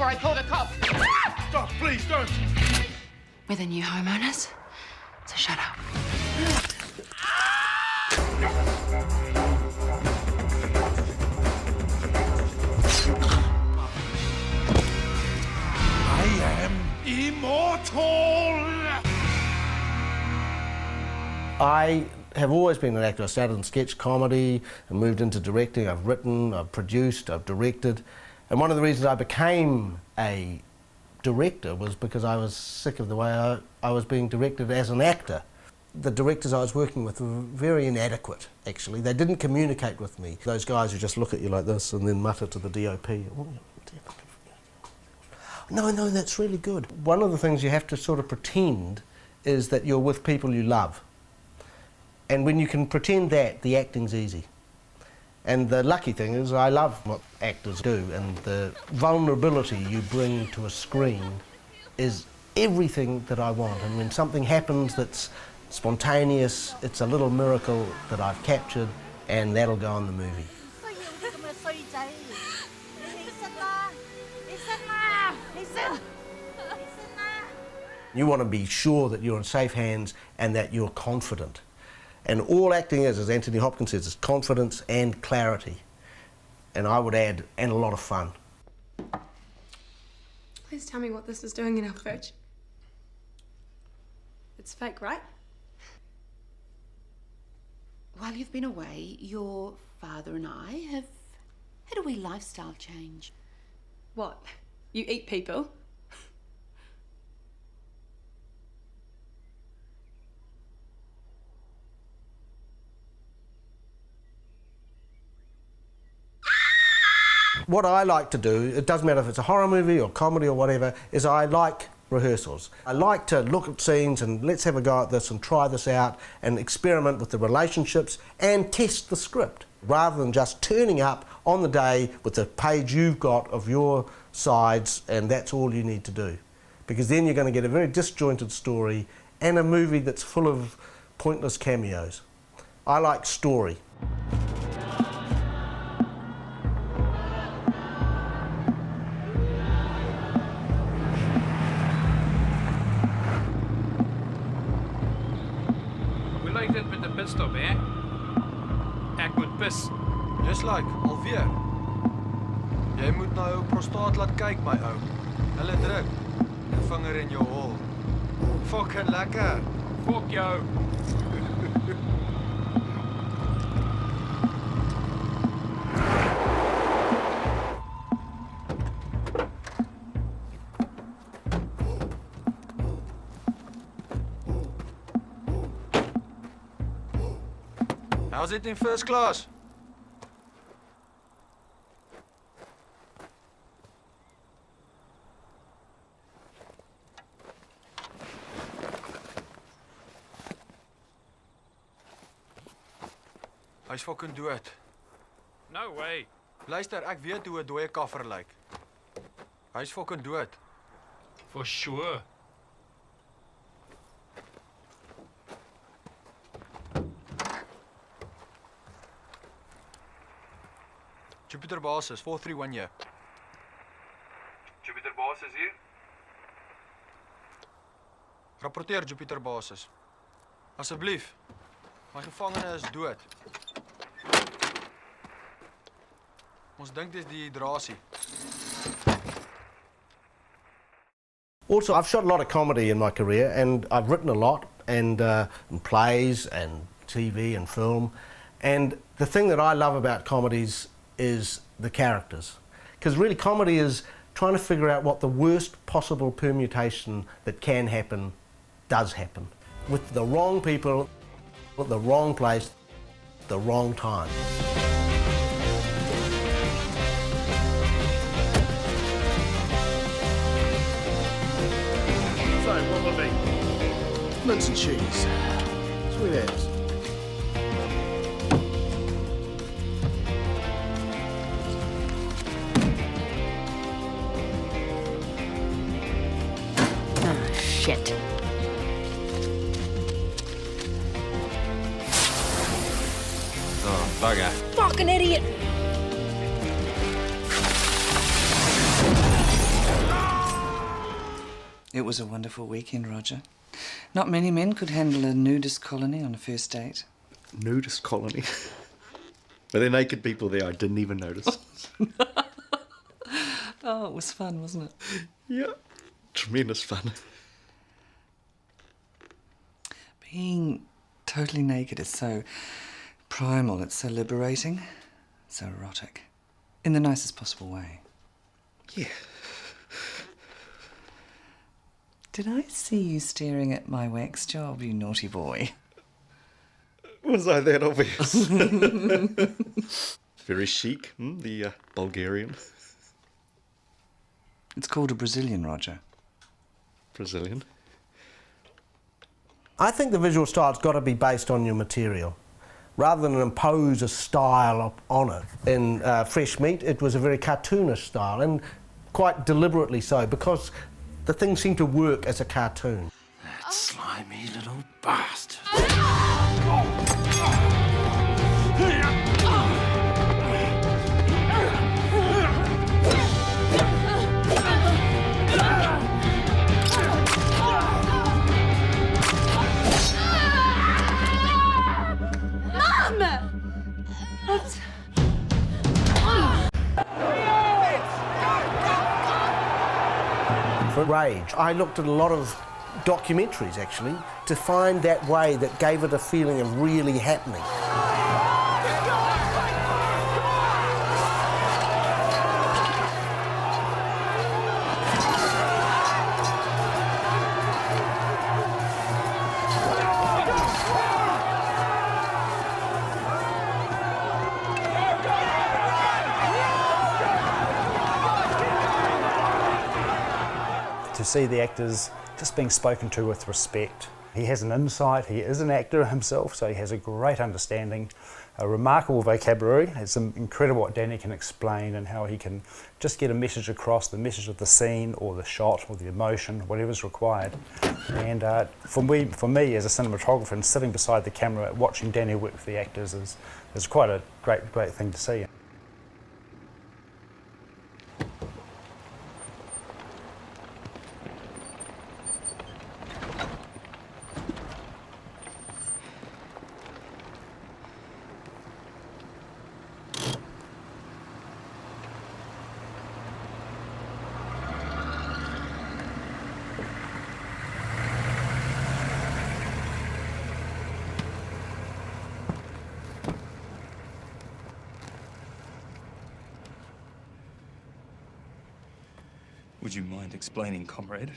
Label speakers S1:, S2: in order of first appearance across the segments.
S1: before I call the cops.
S2: Stop, please, don't.
S3: We're the new homeowners, so shut up.
S2: I am immortal!
S4: I have always been an actor. I started in sketch comedy and moved into directing. I've written, I've produced, I've directed. And one of the reasons I became a director was because I was sick of the way I was being directed as an actor. The directors I was working with were very inadequate, actually. They didn't communicate with me. Those guys who just look at you like this and then mutter to the DOP. No, that's really good. One of the things you have to sort of pretend is that you're with people you love. And when you can pretend that, the acting's easy. And the lucky thing is I love what actors do, and the vulnerability you bring to a screen is everything that I want. And when something happens that's spontaneous, it's a little miracle that I've captured, and that'll go on the movie. You want to be sure that you're in safe hands and that you're confident. And all acting is, as Anthony Hopkins says, is confidence and clarity. And I would add, and a lot of fun.
S5: Please tell me what this is doing in our fridge. It's fake, right?
S3: While you've been away, your father and I have had a wee lifestyle change.
S5: What? You eat people?
S4: What I like to do, it doesn't matter if it's a horror movie or comedy or whatever, is I like rehearsals. I like to look at scenes and let's have a go at this and try this out and experiment with the relationships and test the script, rather than just turning up on the day with the page you've got of your sides and that's all you need to do. Because then you're going to get a very disjointed story and a movie that's full of pointless cameos. I like story.
S6: Stop, hè? Ek moet pis.
S7: Dis like, alweer. Jy moet na jou prostaat laat kyk, my ou. Hulle druk 'n vinger in jou hol. Fucking lekker.
S6: Fuck jou.
S7: How's it in first class? Hy's fucking dood.
S6: No way.
S7: Luister, ek weet hoe 'n dooie kaffer lyk. Hy's fucking dood.
S6: For sure.
S7: Jupiter basis, 431 here.
S2: Jupiter basis hier?
S7: Rapporteer Jupiter basis. Asseblief. My gevangene is dood. Ons dink dis dehydrasie.
S4: Also, I've shot a lot of comedy in my career and I've written a lot and plays and TV and film. And the thing that I love about comedies is the characters. Because really comedy is trying to figure out what the worst possible permutation that can happen does happen. With the wrong people, at the wrong place, the wrong time.
S2: So, what will it be?
S8: Mince and cheese. Sweet as.
S3: Shit.
S7: Oh, bugger.
S3: Fucking idiot!
S1: It was a wonderful weekend, Roger. Not many men could handle a nudist colony on a first date.
S8: Nudist colony. Were there naked people there? I didn't even notice.
S1: Oh, it was fun, wasn't it?
S8: Yeah. Tremendous fun.
S1: Being totally naked is so primal, it's so liberating, so erotic. In the nicest possible way.
S8: Yeah.
S1: Did I see you staring at my wax job, you naughty boy?
S8: Was I that obvious? Very chic, the Bulgarian.
S1: It's called a Brazilian, Roger.
S8: Brazilian.
S4: I think the visual style's got to be based on your material. Rather than impose a style on it. In Fresh Meat, it was a very cartoonish style, and quite deliberately so, because the thing seemed to work as a cartoon.
S8: That slimy little bastard.
S4: For Rage, I looked at a lot of documentaries, actually, to find that way that gave it a feeling of really happening.
S9: To see the actors just being spoken to with respect. He has an insight, he is an actor himself, so he has a great understanding, a remarkable vocabulary. It's incredible what Danny can explain and how he can just get a message across, the message of the scene or the shot or the emotion, whatever's required. And for me as a cinematographer, and sitting beside the camera watching Danny work with the actors is quite a great thing to see.
S2: Would you mind explaining, comrade,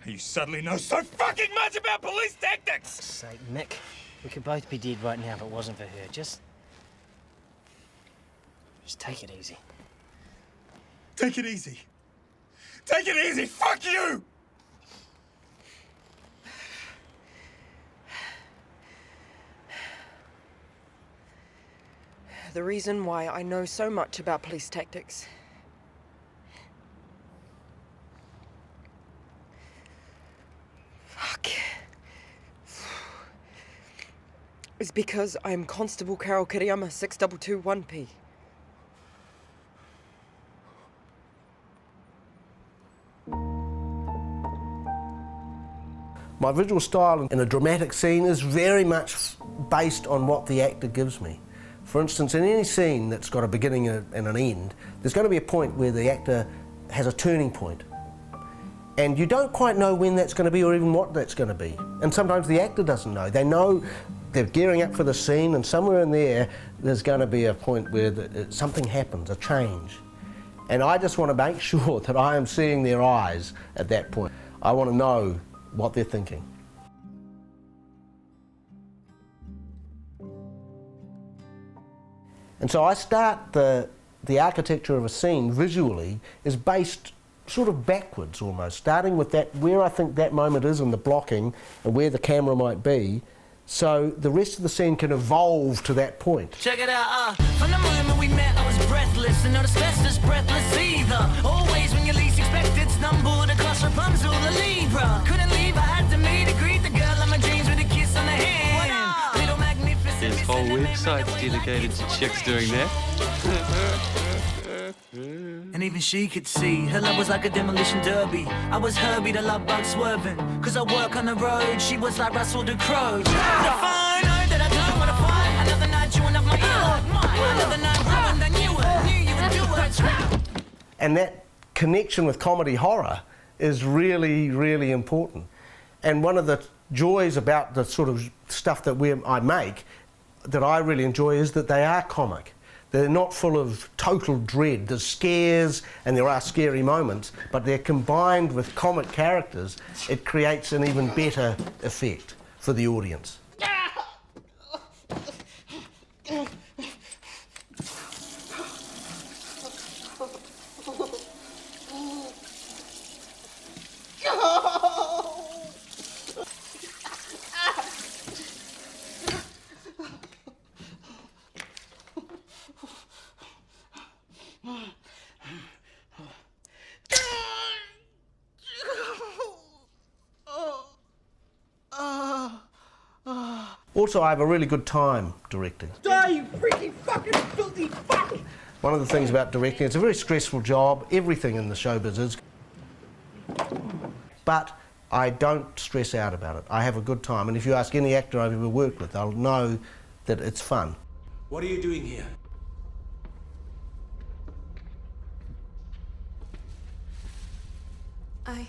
S2: how you suddenly know so fucking much about police tactics?
S10: Sake, Nick, we could both be dead right now if it wasn't for her. Just take it easy.
S2: Take it easy. Take it easy. Fuck you!
S11: The reason why I know so much about police tactics is because I'm Constable Carol Kiriyama, 6221P.
S4: My visual style in a dramatic scene is very much based on what the actor gives me. For instance, in any scene that's got a beginning and an end, there's going to be a point where the actor has a turning point. And you don't quite know when that's going to be or even what that's going to be. And sometimes the actor doesn't know. They know they're gearing up for the scene, and somewhere in there's going to be a point where something happens, a change. And I just want to make sure that I am seeing their eyes at that point. I want to know what they're thinking. And so I start the architecture of a scene visually is based sort of backwards almost, starting with that where I think that moment is in the blocking and where the camera might be, so the rest of the scene can evolve to that point.
S12: Check it out, from the moment we met I was breathless, and noticed Festus breathless either. Always when you least expected, stumbled across Rapunzel the Libra. Couldn't leave, I had to meet to greet the girl of my dreams with a kiss on the hand. Little magnificent.
S13: His whole website's dedicated to chicks doing that.
S12: And even she could see her love was like a demolition derby. I was Herbie, the love bug swerving. Cause I work on the road, she was like Russell the Crow. The fine, know that I don't wanna fight. Another night chewing up my ear like mine. Another night ruined, I knew you would do it.
S4: And that connection with comedy horror is really, really important. And one of the joys about the sort of stuff that I make that I really enjoy is that they are comic. They're not full of total dread. There's scares and there are scary moments, but they're combined with comic characters. It creates an even better effect for the audience. Also, I have a really good time directing.
S12: Die, you freaking fucking filthy fuck!
S4: One of the things about directing, it's a very stressful job. Everything in the showbiz is. But I don't stress out about it. I have a good time. And if you ask any actor I've ever worked with, they'll know that it's fun.
S13: What are you doing here?
S5: I